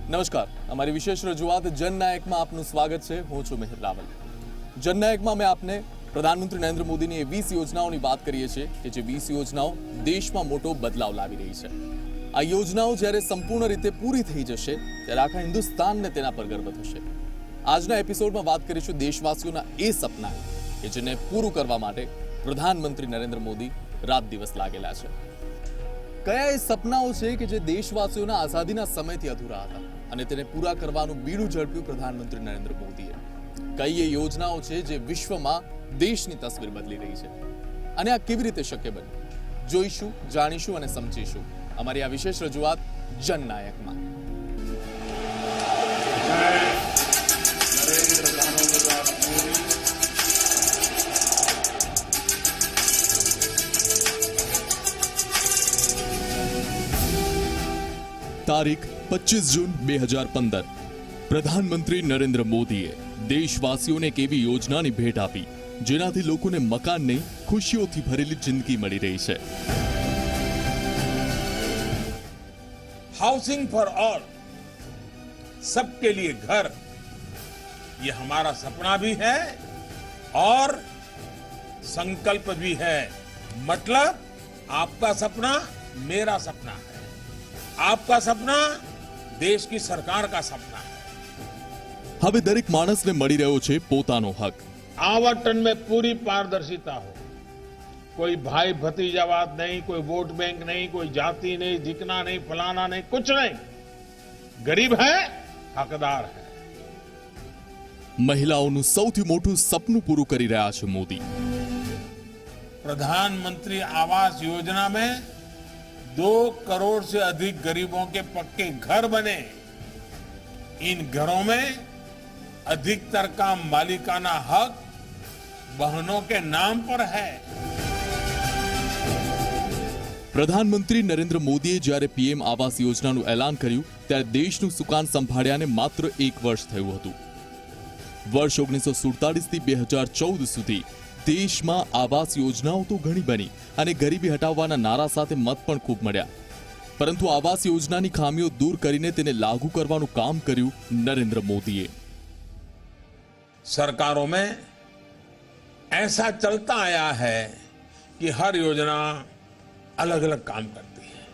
નમસ્કાર, અમારી વિશેષ રજૂઆત જનનાયકમાં આપનું સ્વાગત છે। હું છું મિહિર રાવલ। જનનાયકમાં અમે આપને પ્રધાનમંત્રી નરેન્દ્ર મોદીની એ 20 યોજનાઓની વાત કરીએ છીએ કે જે 20 યોજનાઓ દેશમાં મોટો બદલાવ લાવી રહી છે। આ યોજનાઓ જ્યારે સંપૂર્ણ રીતે પૂરી થઈ જશે ત્યારે આખા હિન્દુસ્તાનને તેના પર ગર્વ થશે। આજના એપિસોડમાં વાત કરીશું દેશવાસીઓના એ સપના કે જેને પૂરું કરવા માટે પ્રધાનમંત્રી નરેન્દ્ર મોદી રાત દિવસ લાગેલા છે। કયા એ સપનાઓ છે કે જે દેશવાસીઓના આઝાદીના સમયથી અધૂરા હતા અને તેને પૂરા કરવાનું બીડું ઝડપ્યું પ્રધાનમંત્રી નરેન્દ્ર મોદીએ? કઈ એ યોજનાઓ છે જે વિશ્વમાં દેશની તસવીર બદલી રહી છે અને આ કેવી રીતે શક્ય બન્યું? જોઈશું, જાણીશું અને સમજીશું અમારી આ વિશેષ રજૂઆત જનનાયકમાં। તારીખ 25 જૂન 2015 પ્રધાનમંત્રી નરેન્દ્ર મોદીએ દેશવાસીઓને એક એવી યોજનાની ભેટ આપી જેનાથી લોકોને મકાન નહીં ખુશીઓથી ભરેલી જિંદગી મળી રહી છે। हाउसिंग फॉर ऑल, सबके लिए घर, ये हमारा सपना भी है और संकल्प भी है। मतलब आपका सपना मेरा सपना है, आपका सपना देश की सरकार का सपना है। હવે દરેક માણસને મળી રહ્યો છે પોતાનો હક। आवंटन में पूरी पारदर्शिता हो, कोई भाई भतीजावाद नहीं, कोई वोट बैंक नहीं, कोई जाति नहीं, दिखना नहीं, फलाना नहीं, कुछ नहीं। गरीब है, हकदार है। મહિલાઓનું સૌથી મોટું સપનું પૂરું કરી રહ્યા છે મોદી। प्रधानमंत्री आवास योजना में 2 करोड़ से अधिक गरीबों के पक्के घर बने। इन घरों में अधिकतर का मालिकाना हक बहनों के नाम पर है। પ્રધાનમંત્રી નરેન્દ્ર મોદીએ જ્યારે પીએમ આવાસ યોજનાનું એલાન કર્યું ત્યારે દેશનું સુકાન સંભાળ્યાને માત્ર 1 વર્ષ થયું હતું। વર્ષ 1947 થી 2014 સુધી દેશમાં આવાસ યોજનાઓ તો ઘણી બની અને ગરીબી હટાવવાના નારા સાથે મત પણ ખૂબ મળ્યા, પરંતુ આવાસ યોજનાની ખામીઓ દૂર કરીને તેને લાગુ કરવાનું કામ કર્યું નરેન્દ્ર મોદીએ। सरकारों में ऐसा चलता आया है कि हर योजना अलग अलग काम करती है।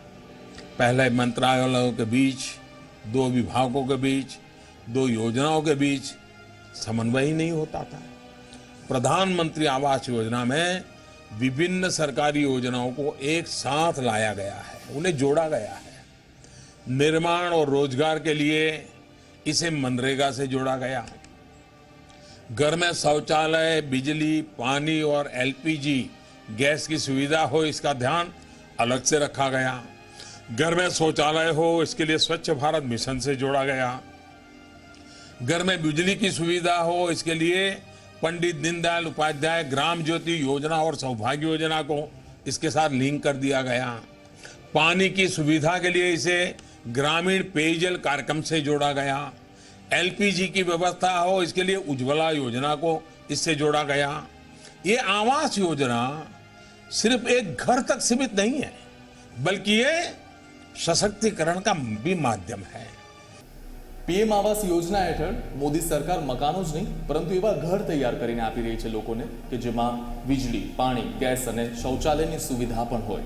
पहले मंत्रालयों के बीच, 2 विभागों के बीच, 2 योजनाओं के बीच समन्वय ही नहीं होता था। प्रधानमंत्री आवास योजना में विभिन्न सरकारी योजनाओं को एक साथ लाया गया है, उन्हें जोड़ा गया है। निर्माण और रोजगार के लिए इसे मनरेगा से जोड़ा गया। घर में शौचालय, बिजली, पानी और एलपीजी गैस की सुविधा हो, इसका ध्यान अलग से रखा गया। घर में शौचालय हो, इसके लिए स्वच्छ भारत मिशन से जोड़ा गया। घर में बिजली की सुविधा हो, इसके लिए पंडित दीनदयाल उपाध्याय ग्राम ज्योति योजना और सौभाग्य योजना को इसके साथ लिंक कर दिया गया। पानी की सुविधा के लिए इसे ग्रामीण पेयजल कार्यक्रम से जोड़ा गया। एलपीजी की व्यवस्था हो, इसके लिए उज्ज्वला योजना को इससे जोड़ा गया। ये आवास योजना सिर्फ एक घर तक सीमित नहीं है, बल्कि ये सशक्तिकरण का भी माध्यम है। પીએમ આવાસ યોજના હેઠળ મોદી સરકાર મકાનો જ નહીં પરંતુ એવા ઘર તૈયાર કરીને આપી રહી છે લોકોને કે જેમાં વીજળી, પાણી, ગેસ અને શૌચાલયની સુવિધા પણ હોય।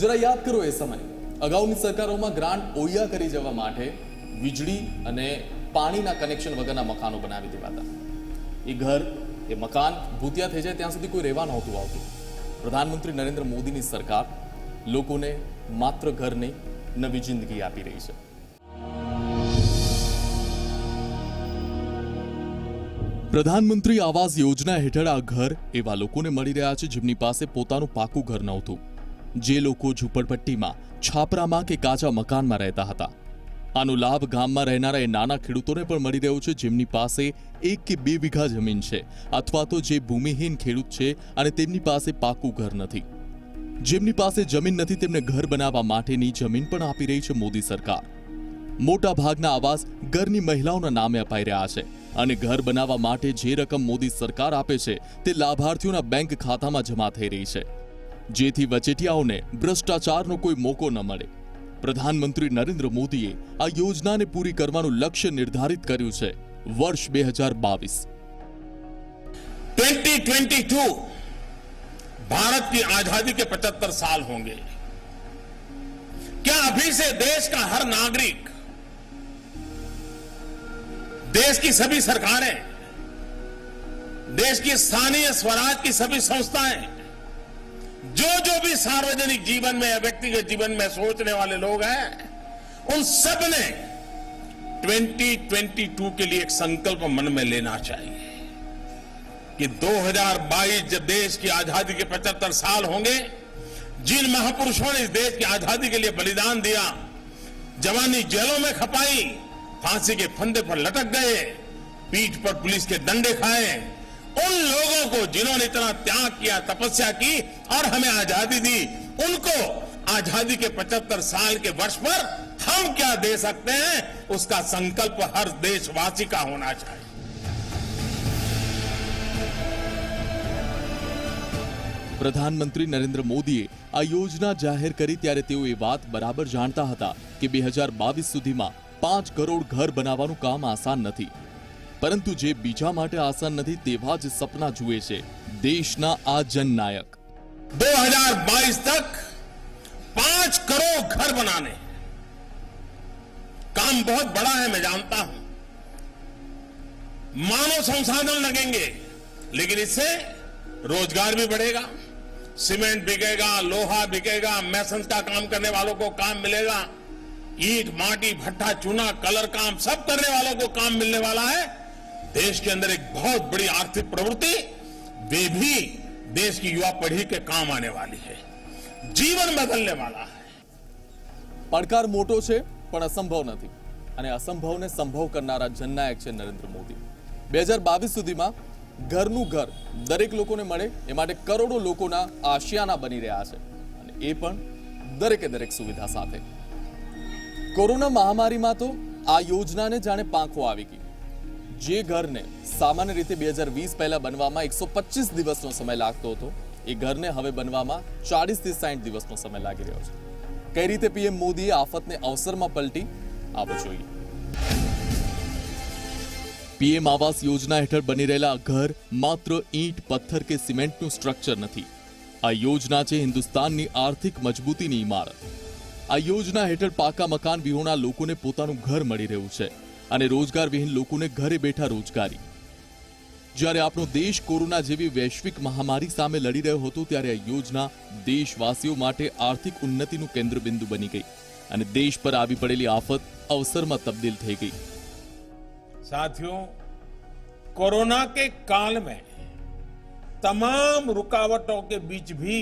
જરા યાદ કરો એ સમય, અગાઉની સરકારોમાં ગ્રાન્ટ ઓયા કરી જવા માટે વીજળી અને પાણીના કનેક્શન વગરના મકાનો બનાવી દેવાતા। એ ઘર, એ મકાન ભૂતિયા થઈ જાય ત્યાં સુધી કોઈ રહેવા નહોતું આવતું। પ્રધાનમંત્રી નરેન્દ્ર મોદીની સરકાર લોકોને માત્ર ઘર નહીં, નવી જિંદગી આપી રહી છે। પ્રધાનમંત્રી આવાસ યોજના હેઠળ આ ઘર એવા લોકોને મળી રહ્યા છે જેમની પાસે પોતાનું પાકું ઘર નહોતું, જે લોકો ઝૂંપડપટ્ટીમાં, છાપરામાં કે કાચા મકાનમાં રહેતા હતા। આનો લાભ ગામમાં રહેનારા એ નાના ખેડૂતોને પણ મળી રહ્યો છે જેમની પાસે 1 કે 2 વીઘા જમીન છે અથવા તો જે ભૂમિહીન ખેડૂત છે અને તેમની પાસે પાકું ઘર નથી। જેમની પાસે જમીન નથી તેમને ઘર બનાવવા માટેની જમીન પણ આપી રહી છે મોદી સરકાર। મોટા ભાગના આવાસ ઘરની મહિલાઓના નામે અપાઈ રહ્યા છે અને ઘર બનાવવા માટે જે રકમ મોદી સરકાર આપે છે તે લાભાર્થીઓના બેંક ખાતામાં જમા થઈ રહી છે, જેથી વચેટિયાઓને ભ્રષ્ટાચારનો કોઈ મોકો ન મળે। પ્રધાનમંત્રી નરેન્દ્ર મોદીએ આ યોજનાને પૂરી કરવાનું લક્ષ્ય નિર્ધારિત કર્યું છે વર્ષ 2022। 2022 भारत की आजादी के 75 साल होंगे। क्या अभी से देश का हर नागरिक, देश की सभी सरकारें, देश की स्थानीय स्वराज की सभी संस्थाएं, जो भी सार्वजनिक जीवन में या व्यक्तिगत जीवन में सोचने वाले लोग हैं, उन सब ने 2022 के लिए एक संकल्प मन में लेना चाहिए कि 2022 जब देश की आजादी के 75 साल होंगे, जिन महापुरुषों ने इस देश की आजादी के लिए बलिदान दिया, जवानी जेलों में खपाई, फांसी के फंदे पर लटक गए, पीठ पर पुलिस के डंडे खाए, उन लोगों को जिन्होंने इतना त्याग किया, तपस्या की और हमें आजादी दी, उनको आजादी के 75 साल के वर्ष पर हम क्या दे सकते हैं, उसका संकल्प हर देशवासी का होना चाहिए। પ્રધાનમંત્રી નરેન્દ્ર મોદીએ આ યોજના જાહેર કરી ત્યારે તેઓ એ વાત બરાબર જાણતા હતા કે 2022 સુધીમાં 5 કરોડ ઘર બનાવવાનું કામ આસાન નથી, પરંતુ જે બીજા માટે આસાન નથી તેવા જ સપના જુએ છે દેશના આ જનનાયક। 2022 तक 5 करोड़ घर बनाने, काम बहुत बड़ा है, मैं जानता हूं, मानव संसाधन लगेंगे, लेकिन इससे रोजगार भी बढ़ेगा, सीमेंट बिकेगा, लोहा बिकेगा, मैसन्स का काम करने वालों को काम मिलेगा, ईंट, माटी, भट्टा, चूना, कलर काम सब करने वालों को काम मिलने वाला है। देश के अंदर एक बहुत बड़ी आर्थिक प्रवृत्ति, वे भी देश की युवा पीढ़ी के काम आने वाली है, जीवन बदलने वाला है। પડકાર મોટો છે પણ અસંભવ નથી અને અસંભવને સંભવ કરનારા જનનાયક છે નરેન્દ્ર મોદી। 2022 સુધીમાં ઘરનું ઘર દરેક લોકોને મળે એ માટે કરોડો લોકોના આશિયાના બની રહ્યા છે અને એ પણ દરેકે દરેક સુવિધા સાથે। કોરોના મહામારીમાં તો આ યોજનાને જાણે પાંખો આવી ગઈ। જે ઘરને સામાન્ય રીતે 2020 પહેલા બનવામાં 125 દિવસનો સમય લાગતો હતો, એ ઘરને હવે બનવામાં 40 થી 60 દિવસનો સમય લાગી રહ્યો છે। કઈ રીતે પીએમ મોદીએ આફતને અવસરમાં પલટી, આવો જોઈએ। પીએમ આવાસ યોજના હેઠળ બની રહેલા ઘર માત્ર ઈંટ, પથ્થર કે સિમેન્ટનું સ્ટ્રક્ચર નથી। આ યોજના છે હિન્દુસ્તાનની આર્થિક મજબૂતીની ઇમારત। આ યોજના હેઠળ પાકા મકાન વિહોણા લોકોને પોતાનું ઘર મળી રહ્યું છે અને રોજગાર વિહીન લોકોને ઘરે બેઠા રોજગારી। જ્યારે આપણો દેશ કોરોના જેવી વૈશ્વિક મહામારી સામે લડી રહ્યો હતો ત્યારે આ યોજના દેશવાસીઓ માટે આર્થિક ઉન્નતિનું કેન્દ્રબિંદુ બની ગઈ અને દેશ પર આવી પડેલી આફત અવસરમાં તબદીલ થઈ ગઈ। साथियों, कोरोना के काल में तमाम रुकावटों के बीच भी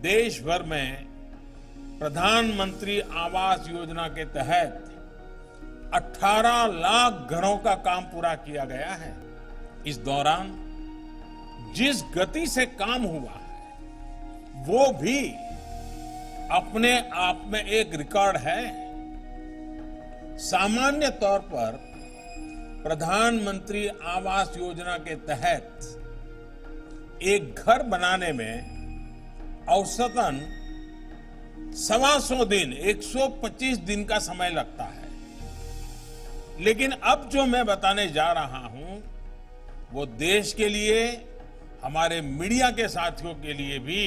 देश भर में प्रधानमंत्री आवास योजना के तहत 18 लाख घरों का काम पूरा किया गया है। इस दौरान जिस गति से काम हुआ है वो भी अपने आप में एक रिकॉर्ड है। सामान्य तौर पर प्रधानमंत्री आवास योजना के तहत एक घर बनाने में औसतन 125 दिन, 125 दिन का समय लगता है, लेकिन अब जो मैं बताने जा रहा हूं वो देश के लिए, हमारे मीडिया के साथियों के लिए भी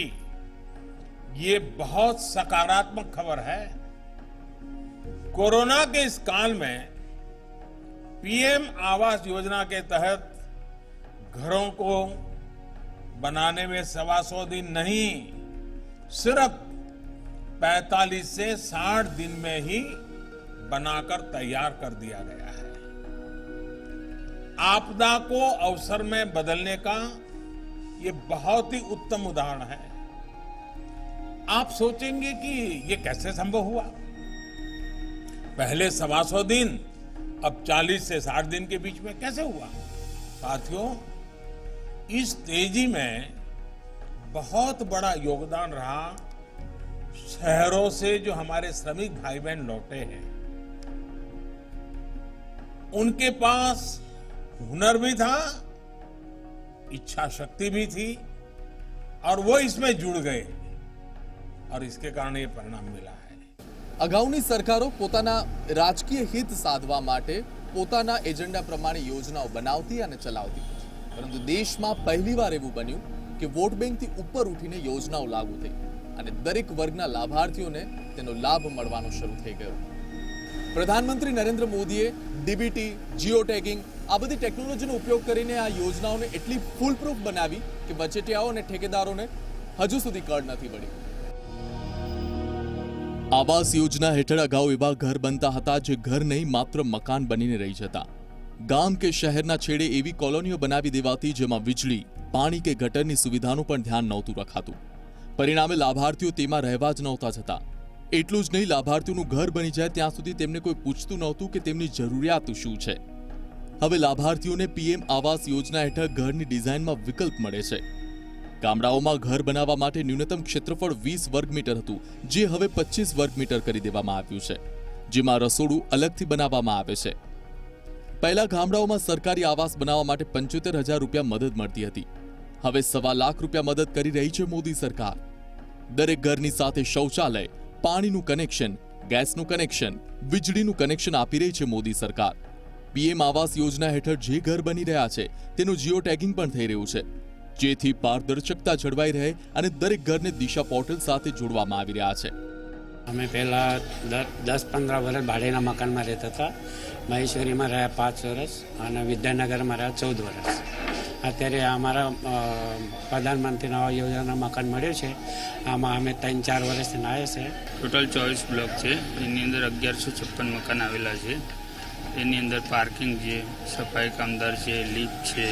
ये बहुत सकारात्मक खबर है। कोरोना के इस काल में पीएम आवास योजना के तहत घरों को बनाने में 125 दिन नहीं, सिर्फ 45 से 60 दिन में ही बनाकर तैयार कर दिया गया है। आपदा को अवसर में बदलने का ये बहुत ही उत्तम उदाहरण है। आप सोचेंगे कि ये कैसे संभव हुआ? पहले 125 दिन, अब 40 से 60 दिन के बीच में कैसे हुआ? साथियों, इस तेजी में बहुत बड़ा योगदान रहा शहरों से जो हमारे श्रमिक भाई बहन लौटे हैं। उनके पास हुनर भी था, इच्छा शक्ति भी थी और वो इसमें जुड़ गए और इसके कारण ये परिणाम मिला है। અગાઉની સરકારો પોતાના રાજકીય હિત સાધવા માટે પોતાના એજન્ડા પ્રમાણે યોજનાઓ બનાવતી અને ચલાવતી, પરંતુ દેશમાં પહેલીવાર એવું બન્યું કે વોટ બેંકથી ઉપર ઉઠીને યોજનાઓ લાગુ થઈ અને દરેક વર્ગના લાભાર્થીઓને તેનો લાભ મળવાનો શરૂ થઈ ગયો. પ્રધાનમંત્રી નરેન્દ્ર મોદીએ ડીબીટી, જીઓ ટેગિંગ આ બધી ટેકનોલોજીનો ઉપયોગ કરીને આ યોજનાઓને એટલી ફૂલ પ્રૂફ બનાવી કે વચેટિયાઓ અને ઠેકેદારોને હજુ સુધી કળ નથી પડી. આવાસ યોજના હેઠળ અગાઉ એવા ઘર બનતા હતા જે ઘર નહીં માત્ર મકાન બનીને રહી જતા. ગામ કે શહેરના છેડે એવી કોલોનીઓ બનાવી દેવાતી જેમાં વીજળી, પાણી કે ગટરની સુવિધાનું પણ ધ્યાન નહોતું રખાતું. પરિણામે લાભાર્થીઓ તેમાં રહેવા જ નહોતા જતા. એટલું જ નહીં, લાભાર્થીઓનું ઘર બની જાય ત્યાં સુધી તેમને કોઈ પૂછતું નહોતું કે તેમની જરૂરિયાત શું છે. હવે લાભાર્થીઓને પીએમ આવાસ યોજના હેઠળ ઘરની ડિઝાઇનમાં વિકલ્પ મળે છે. ગામડાઓમાં ઘર બનાવવા માટે ન્યૂનતમ ક્ષેત્રફળ 20 વર્ગ મીટર હતું, જે હવે 25 વર્ગ મીટર કરી દેવામાં આવ્યું છે, જેમાં રસોડું અલગથી બનાવવામાં આવે છે. પહેલા ગામડાઓમાં સરકારી આવાસ બનાવવા માટે 75,000 રૂપિયા મદદ મળતી હતી. હવે 1.25 લાખ રૂપિયા મદદ કરી રહી છે મોદી સરકાર. દરેક ઘરની સાથે શૌચાલય, પાણીનું કનેક્શન, ગેસનું કનેક્શન, વીજળીનું કનેક્શન આપી રહી છે મોદી સરકાર. પીએમ આવાસ યોજના હેઠળ જે ઘર બની રહ્યા છે તેનું જીઓ ટેગિંગ પણ થઈ રહ્યું છે, જેથી પારદર્શકતા જળવાઈ રહે અને દરેક ઘરને દિશા પોર્ટલ સાથે જોડવામાં આવી રહ્યા છે. અમે પહેલાં 10-15 વર્ષ ભાડેના મકાનમાં રહેતા હતા. મહેશ્વરીમાં રહ્યા 5 વર્ષ અને વિદ્યાનગરમાં રહ્યા 14 વર્ષ. અત્યારે અમારા પ્રધાનમંત્રી આવાસ યોજના મકાન મળ્યું છે. આમાં અમે 3-4 વર્ષથી આવ્યા છે. ટોટલ 24 બ્લોક છે. એની અંદર 1156 મકાન આવેલા છે. એની અંદર પાર્કિંગ છે, સફાઈ કામદાર છે, લિફ્ટ છે.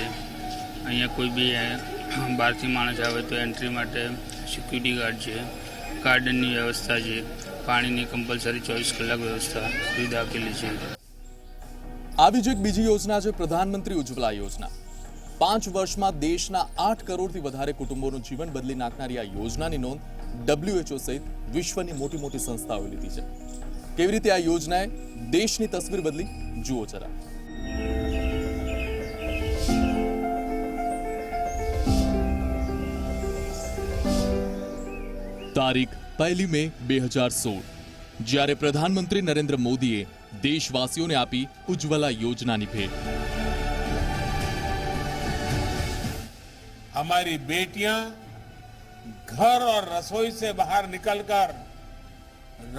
અહીંયા કોઈ બી બહારથી માણસ આવે તો એન્ટ્રી માટે સિક્યુરિટી ગાર્ડ છે, ગાર્ડનની વ્યવસ્થા છે, પાણીની કમ્પલસરી 24 કલાક વ્યવસ્થા સુવિધા આપેલી છે. આવી જ એક બીજી યોજના છે પ્રધાનમંત્રી ઉજ્જવલા યોજના. 5 વર્ષમાં દેશના 8 કરોડથી વધારે કુટુંબોનું જીવન બદલી નાખનારી આ યોજનાની નોંધ WHO સહિત વિશ્વની મોટી મોટી સંસ્થાઓએ લીધી છે. કેવી રીતે આ યોજનાએ દેશની તસવીર બદલી, જુઓ જરા. તારીખ 1 મે 2016, જ્યારે પ્રધાનમંત્રી નરેન્દ્ર મોદીએ દેશવાસીઓને આપી ઉજ્જવલા યોજનાની ભેટ. हमारी बेटियां घर और रसोई से बाहर निकलकर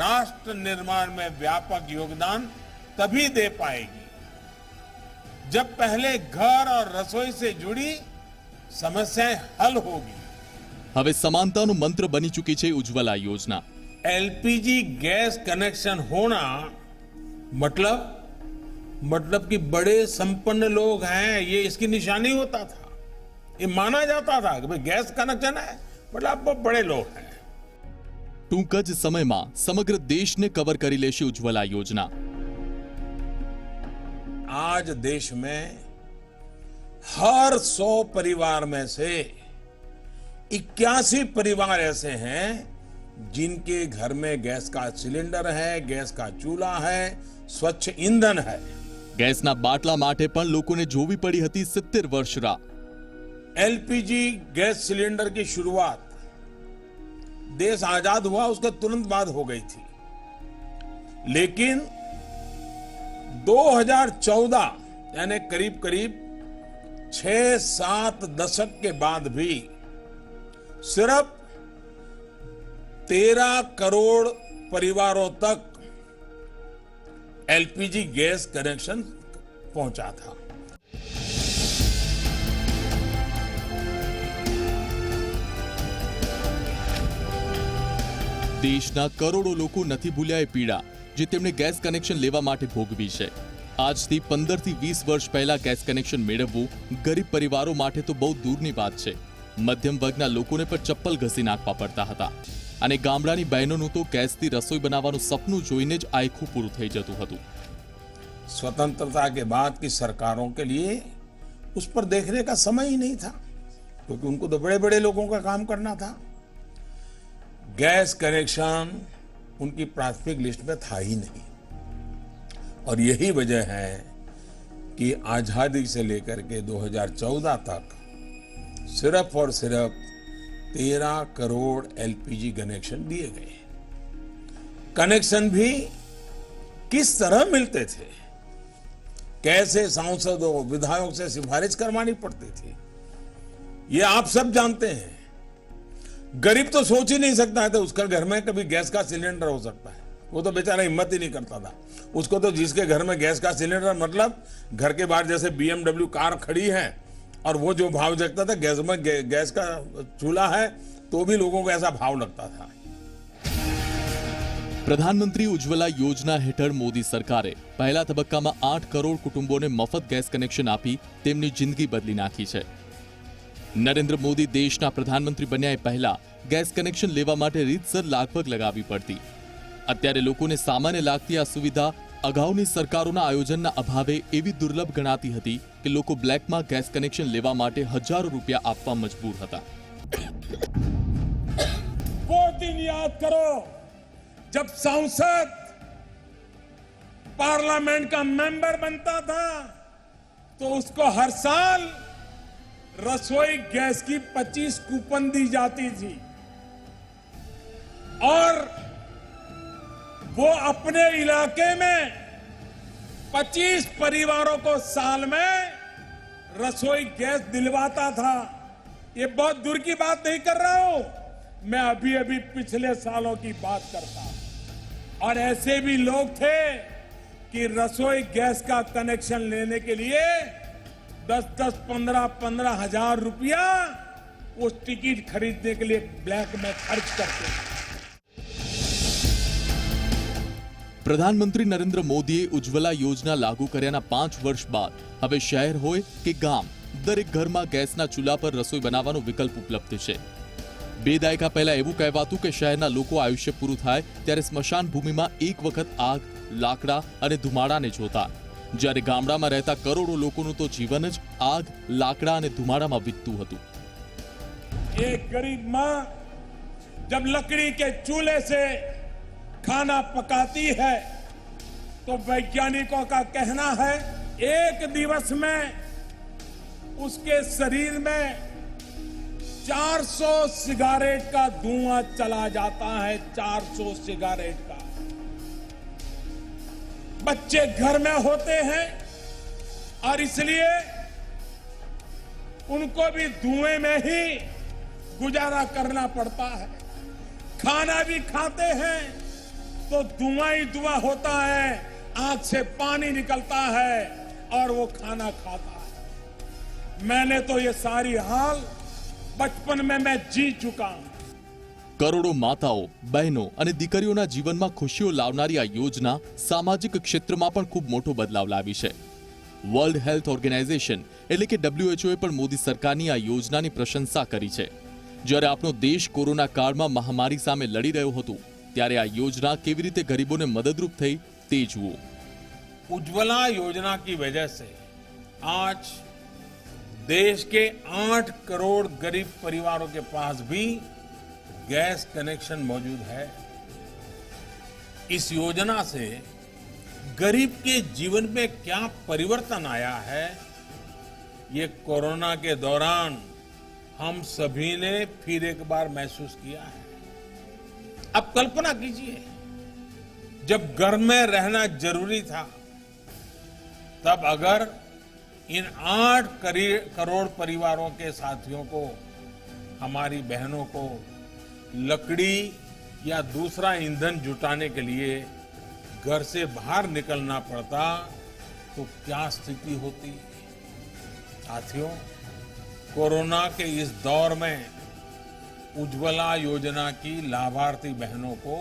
राष्ट्र निर्माण में व्यापक योगदान तभी दे पाएगी जब पहले घर और रसोई से जुड़ी समस्याएं हल होगी. હવે સમાનતાનું મંત્ર બની ચૂકી છે ઉજ્જવલા યોજના. एलपीजी गैस कनेक्शन होना मतलब कि बड़े संपन्न लोग हैं, ये इसकी निशानी होता था. ये माना जाता था कि भाई गैस कनेक्शन है मतलब आप बहुत बड़े लोग हैं. ટૂંક જ સમયમાં સમગ્ર દેશને કવર કરી લેશે ઉજ્જવલા યોજના. आज देश में हर 100 परिवार में से 81 परिवार ऐसे हैं जिनके घर में गैस का सिलेंडर है, गैस का चूल्हा है, स्वच्छ ईंधन है. ગેસના બાટલા માટે પણ લોકોને જોવી પડી હતી 70 વર્ષ રાહ. एलपीजी गैस सिलेंडर की शुरुआत देश आजाद हुआ उसके तुरंत बाद हो गई थी, लेकिन 2014 यानी करीब करीब 6-7 दशक के बाद भी सिर्फ 13 करोड़ परिवारों तक एलपीजी गैस कनेक्शन पहुंचा था. દેશના કરોડો લોકો નથી ભૂલ્યા એ પીડા જે તેમણે ગેસ કનેક્શન લેવા માટે ભોગવી છે. આજથી 15 થી 20 વર્ષ પહેલા ગેસ કનેક્શન મેળવવું ગરીબ પરિવારો માટે તો બહુ દૂરની વાત છે. મધ્યમ વર્ગના લોકોને પણ ચપ્પલ ઘસી નાખવા પડતા હતા અને ગામડાની બહેનોનું તો ગેસથી રસોઈ બનાવવાનું સપનું જોઈને જ આખું પૂરું થઈ જતું હતું. स्वतंत्रता के बाद की सरकारों के लिए उस पर देखने का समय ही नहीं था, क्योंकि उनको तो बड़े बड़े लोगों का काम करना था. गैस कनेक्शन उनकी प्राथमिक लिस्ट में था ही नहीं, और यही वजह है कि आजादी से लेकर के 2014 तक सिर्फ और सिर्फ 13 करोड़ एलपीजी कनेक्शन दिए गए. कनेक्शन भी किस तरह मिलते थे, कैसे सांसदों विधायकों से सिफारिश करवानी पड़ती थी, ये आप सब जानते हैं। गरीब तो सोच ही नहीं सकता है तो उसका घर में कभी गैस का सिलेंडर हो सकता है, वो तो बेचारा हिम्मत ही नहीं करता था। उसको तो जिसके घर में गैस का सिलेंडर मतलब घर के बाहर जैसे BMW कार खड़ी है और वो जो भाव जगता था गैस में गैस का चूल्हा है तो भी लोगों को ऐसा भाव लगता था। પ્રધાનમંત્રી ઉજ્જવલા યોજના હેઠળ મોદી સરકારે પહેલા તબક્કામાં 8 કરોડ કુટુંબોને મફત ગેસ કનેક્શન આપી તેમની જિંદગી બદલી નાખી છે। નરેન્દ્ર મોદી દેશના પ્રધાનમંત્રી બન્યા એ પહેલા ગેસ કનેક્શન લેવા માટે રીતસર લાગવગ લગાવવી પડતી। અત્યારે લોકોને સામાન્ય લાગતી આ સુવિધા અગાઉની સરકારોના આયોજનના અભાવે એવી દુર્લભ ગણાતી હતી કે લોકો બ્લેકમાં ગેસ કનેક્શન લેવા માટે હજારો રૂપિયા આપવા મજબૂર હતા। वो दिन याद करो जब सांसद पार्लियामेंट का मेंबर बनता था तो उसको हर साल रसोई गैस की 25 कूपन दी जाती थी और वो अपने इलाके में 25 परिवारों को साल में रसोई गैस दिलवाता था। ये बहुत दूर की बात नहीं कर रहा हूं, मैं अभी अभी पिछले सालों की बात करता हूं। और ऐसे भी लोग थे कि रसोई गैस का कनेक्शन लेने के लिए 10-10, 15-15 हजार रुपया उस टिकट खरीदने के लिए ब्लैक में खर्च करते थे। પ્રધાનમંત્રી નરેન્દ્ર મોદીએ ઉજ્જવલા યોજના લાગુ કર્યાના 5 વર્ષ બાદ હવે શહેર હોય કે ગામ દરેક ઘરમાં ગેસના ચૂલા પર રસોઈ બનાવવાનો વિકલ્પ ઉપલબ્ધ છે। 2 દાયકા પહેલા એવું કહેવાતું કે શહેરના લોકો આયુષ્ય પૂરું થાય ત્યારે સ્મશાન ભૂમિમાં એક વખત આગ, લાકડા અને ધુમાડાને જોતા, જ્યારે ગામડામાં રહેતા કરોડો લોકોનું તો જીવન જ આગ, લાકડા અને ધુમાડામાં વીતતું હતું। एक गरीब मां जब लकड़ी के चूल्हे से खाना पकाती है तो वैज्ञानिकों का कहना है एक दिवस में उसके शरीर में 400 सिगारेट का धुआं चला जाता है। 400 सिगारेट का। बच्चे घर में होते हैं और इसलिए उनको भी धुएं में ही गुजारा करना पड़ता है। खाना भी खाते हैं तो धुआं ही धुआं होता है, आंख से पानी निकलता है और वो खाना खाता है। मैंने तो ये सारी हाल बचपन में मैं जी चुका हूं। કરોડો માતાઓ, બહેનો અને દીકરીઓના જીવનમાં ખુશીઓ લાવનારી આ યોજના સામાજિક ક્ષેત્રમાં પણ ખૂબ મોટો બદલાવ લાવી છે। વર્લ્ડ હેલ્થ ઓર્ગેનાઇઝેશન એટલે કે WHO પણ મોદી સરકારની આ યોજનાની પ્રશંસા કરી છે। જ્યારે આપણો દેશ કોરોના કાળમાં મહામારી સામે લડી રહ્યો હતો ત્યારે આ યોજના કેવી રીતે ગરીબોને મદદરૂપ થઈ તે જુઓ। उज्ज्वला योजना की वजह से आज देश के 8 करोड़ गरीब परिवारों के पास भी गैस कनेक्शन मौजूद है। इस योजना से गरीब के जीवन में क्या परिवर्तन आया है, ये कोरोना के दौरान हम सभी ने फिर एक बार महसूस किया है। अब कल्पना कीजिए, जब घर में रहना जरूरी था तब अगर इन 8 करोड़ परिवारों के साथियों को, हमारी बहनों को लकड़ी या दूसरा ईंधन जुटाने के लिए घर से बाहर निकलना पड़ता तो क्या स्थिति होती। साथियों, कोरोना के इस दौर में उज्ज्वला योजना की लाभार्थी बहनों को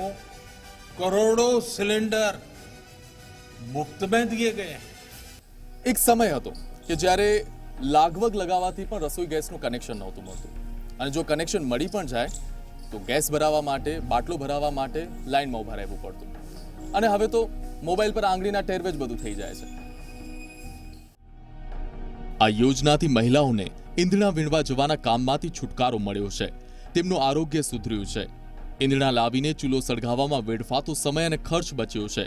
करोड़ों सिलेंडर मुफ्त में दिए गए हैं। એક સમય હતો કે જ્યારે લાગવગ લગાવવાથી પણ રસોઈ ગેસનું કનેક્શન નહોતું મળતું અને જો કનેક્શન મળી પણ જાય તો ગેસ ભરાવવા માટે, બાટલો ભરાવવા માટે લાઈનમાં ઊભા રહેવું પડતું અને હવે તો મોબાઈલ પર આંગળીના ટેરવે જ બધું થઈ જાય છે। આ યોજનાથી મહિલાઓને ઈંધણા વીણવા જવાના કામમાંથી છુટકારો મળ્યો છે, તેમનું આરોગ્ય સુધર્યું છે। ઈંધણા લાવીને ચૂલો સળગાવવામાં વેડફાતો સમય અને ખર્ચ બચ્યો છે।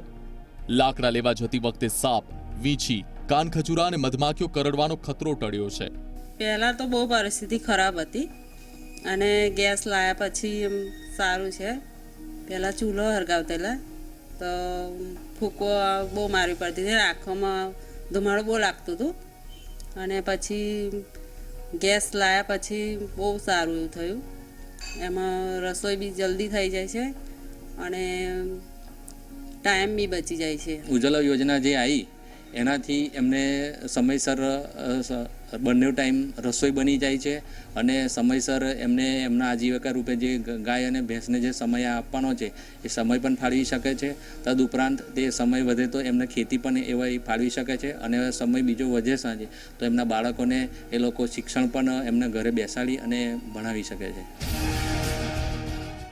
લાકડા લેવા જતી વખતે સાપ, વીંછી, કાનખજૂરા અને મધમાખીઓ કરડવાનો ખતરો ટળ્યો છે। પહેલા તો બહુ પરિસ્થિતિ ખરાબ હતી અને ગેસ લાયા પછી એમ સારું છે। પહેલા ચૂલો હરગાવતેલા તો ફૂંકો બહુ મારવી પડતી હતી, આંખોમાં ધુમાડો બહુ લાગતું હતું. અને પછી ગેસ લાવ્યા પછી બહુ સારું એવું થયું. એમાં રસોઈ બી જલ્દી થઈ જાય છે અને ટાઈમ બી બચી જાય છે. ઉજ્જવલા યોજના જે આવી એનાથી એમને સમયસર બંને ટાઈમ રસોઈ બની જાય છે અને સમયસર એમને એમના આજીવિકા રૂપે જે ગાય અને ભેંસને જે સમય આપવાનો છે એ સમય પણ ફાળવી શકે છે. તદુપરાંત તે સમય વધે તો એમને ખેતી પણ એવા ફાળવી શકે છે અને સમય બીજો વધે સાંજે તો એમના બાળકોને એ લોકો શિક્ષણ પણ એમને ઘરે બેસાડી અને ભણાવી શકે છે.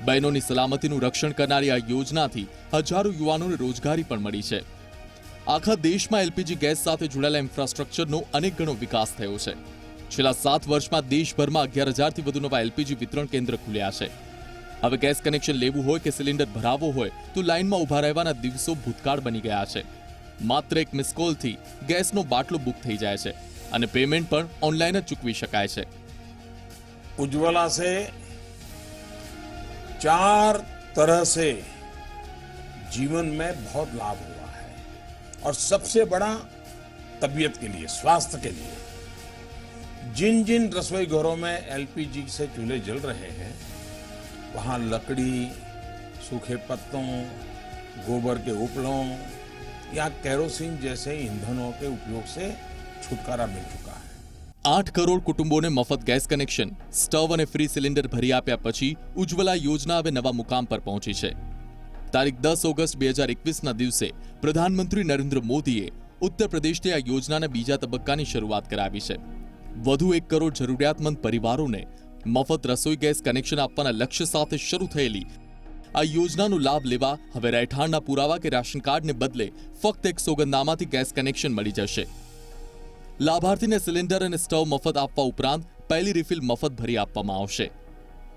બહેનોની સલામતીનું રક્ષણ કરનારી આ યોજનાથી હજારો યુવાનોને રોજગારી પણ મળી છે. આખા દેશમાં એલપીજી ગેસ સાથે જોડાયેલા ઇન્ફ્રાસ્ટ્રક્ચરનો અનેક ગણો વિકાસ થયો છે. છેલ્લા 7 વર્ષમાં દેશભરમાં 11,000થી વધુ નવા એલપીજી વિતરણ કેન્દ્ર ખુલ્યા છે. હવે ગેસ કનેક્શન લેવું હોય કે સિલિન્ડર ભરાવવો હોય તો લાઇનમાં ઉભા રહેવાના દિવસો ભૂતકાળ બની ગયા છે. માત્ર એક મિસ કોલથી ગેસનો બાટલો બુક થઈ જાય છે અને પેમેન્ટ પણ ઓનલાઈન જ ચૂકવી શકાય છે. उज्ज्वला से 4 तरह से जीवन में बहुत लाभ हुआ है और सबसे बड़ा तबीयत के लिए, स्वास्थ्य के लिए. जिन जिन रसोई घरों में एलपीजी से चूल्हे जल रहे हैं वहां लकड़ी, सूखे पत्तों, गोबर के उपलों या केरोसिन जैसे ईंधनों के उपयोग से छुटकारा मिल चुका है. 8 કરોડ કુટુંબોને મફત ગેસ કનેક્શન, સ્ટવ અને ફ્રી સિલિન્ડર ભરી આપ્યા પછી ઉજ્જવલા યોજના હવે નવા મુકામ પર પહોંચી છે. તારીખ 10 ઓગસ્ટ 2021ના દિવસે પ્રધાનમંત્રી નરેન્દ્ર મોદીએ ઉત્તર પ્રદેશથી આ યોજનાના બીજા તબક્કાની શરૂઆત કરાવી છે. વધુ 1 કરોડ જરૂરિયાતમંદ પરિવારોને મફત રસોઈ ગેસ કનેક્શન આપવાના લક્ષ્ય સાથે શરૂ થયેલી આ યોજનાનો લાભ લેવા હવે રહેઠાણના પુરાવા કે રાશન કાર્ડને બદલે ફક્ત એક સોગંદનામાથી ગેસ કનેક્શન મળી જશે. લાભાર્થીને સિલિન્ડર અને સ્ટવ મફત આપવા ઉપરાંત પહેલી રિફિલ મફત ભરી આપવામાં આવશે.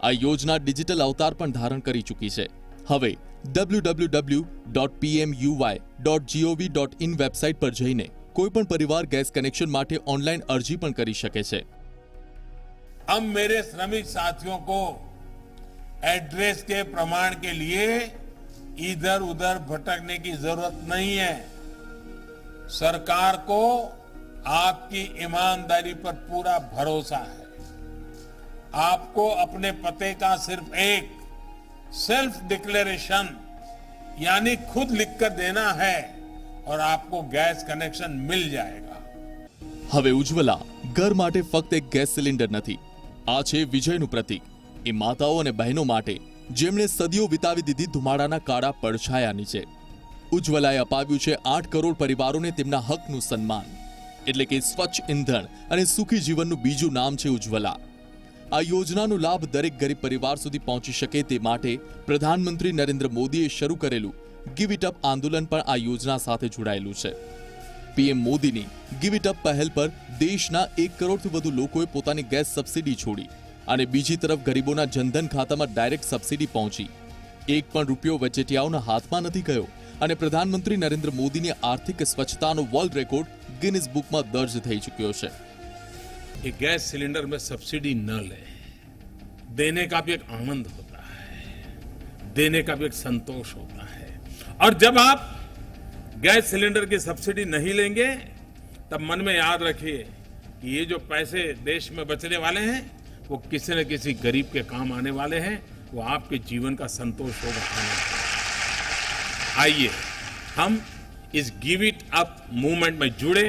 આ યોજના ડિજિટલ અવતાર પણ ધારણ કરી ચૂકી છે. હવે www.pmuy.gov.in વેબસાઇટ પર જઈને કોઈપણ પરિવાર ગેસ કનેક્શન માટે ઓનલાઈન અરજી પણ કરી શકે છે. अब मेरे श्रमिक साथियों को एड्रेस के प्रमाण के लिए इधर उधर भटकने की जरूरत नहीं है. सरकार को आपकी ईमानदारी पर पूरा भरोसा है. आपको अपने पते का सिर्फ एक सेल्फ डिक्लेरेशन यानी खुद लिखकर देना है और आपको गैस कनेक्शन मिल जाएगा. હવે ઉજ્જવલા ઘર માટે ફક્ત એક ગેસ સિલિન્ડર નથી, આ છે વિજયનું પ્રતીક. એ માતાઓ અને બહેનો માટે જેમણે સદીઓ વિતાવી દીધી ધુમાડાના કાળા પડછાયા નીચે. ઉજ્જવલાએ અપાવ્યું છે 8 કરોડ પરિવારોને તેમના હકનું સન્માન. એટલે કે સ્વચ્છ ઇંધણ અને સુખી જીવનનું બીજું નામ છે ઉજ્જવલા. આ યોજનાનો લાભ દરેક ગરીબ પરિવાર સુધી પહોંચી શકે તે માટે પ્રધાનમંત્રી નરેન્દ્ર મોદીએ શરૂ કરેલું ગીવ ઇટ અપ આંદોલન પણ આ યોજના સાથે જોડાયેલું છે. પીએમ મોદીની ગીવ ઇટ અપ પહેલ પર દેશના 1 કરોડથી વધુ લોકોએ પોતાની ગેસ સબસિડી છોડી અને બીજી તરફ ગરીબોના જનધન ખાતામાં ડાયરેક્ટ સબસિડી પહોંચી. એક પણ રૂપિયો વચેટિયાઓના હાથમાં નથી ગયો અને પ્રધાનમંત્રી નરેન્દ્ર મોદીની આર્થિક સ્વચ્છતાનો વર્લ્ડ રેકોર્ડ गिनीज बुक में दर्ज થઈ ચૂક્યો છે. ये गैस सिलेंडर में सब्सिडी न ले, देने का भी एक आनंद होता है, देने का भी एक संतोष होता है. और जब आप गैस सिलेंडर की सब्सिडी नहीं लेंगे तब मन में याद रखिए कि ये जो पैसे देश में बचने वाले हैं वो किसी न किसी गरीब के काम आने वाले हैं. वो आपके जीवन का संतोष होगा, आनंद होगा. आइए हम इस गिव इट अप मूवमेंट में जुड़े.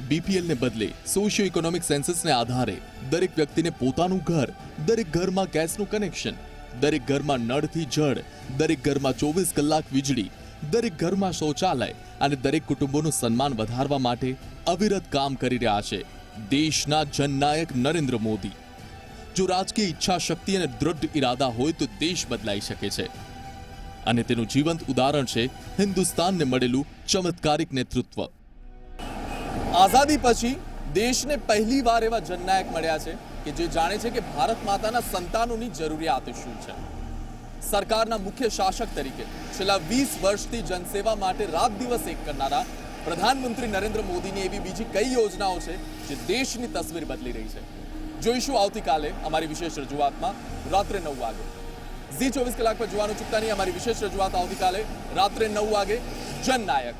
બીપીએલ ને બદલે સોશિયો ઇકોનોમિક સેન્સસને આધારે દરેક વ્યક્તિને પોતાનું ઘર, દરેક ઘરમાં ગેસનું કનેક્શન, દરેક ઘરમાં નળથી જળ, દરેક ઘરમાં 24 કલાક વીજળી, દરેક ઘરમાં શૌચાલય અને દરેક કુટુંબોનું સન્માન વધારવા માટે અવિરત કામ કરી રહ્યા છે દેશના જનનાયક નરેન્દ્ર મોદી. જો રાજકીય ઈચ્છા શક્તિ અને દૃઢ ઇરાદા હોય તો દેશ બદલાઈ શકે છે અને તેનું જીવંત ઉદાહરણ છે હિન્દુસ્તાનને મળેલું ચમત્કારિક નેતૃત્વ. આઝાદી પછી દેશને પહેલીવાર એવા જનનાયક મળ્યા છે કે જે જાણે છે કે ભારત માતાના સંતાનોની જરૂરિયાત શું છે. સરકારના મુખ્ય શાસક તરીકે છેલ્લા 20 વર્ષથી જનસેવા માટે રાત દિવસ એક કરનારા પ્રધાનમંત્રી નરેન્દ્ર મોદીની એવી બીજી કઈ યોજનાઓ છે જે દેશની તસવીર બદલી રહી છે? જોઈશું આવતીકાલે અમારી વિશેષ રજૂઆતમાં રાત્રે 9 વાગે. ઝી 24 કલાક પર જોવાનું ચૂકતા નહીં. અમારી વિશેષ રજૂઆત આવતીકાલે રાત્રે 9 વાગે. જનનાયક.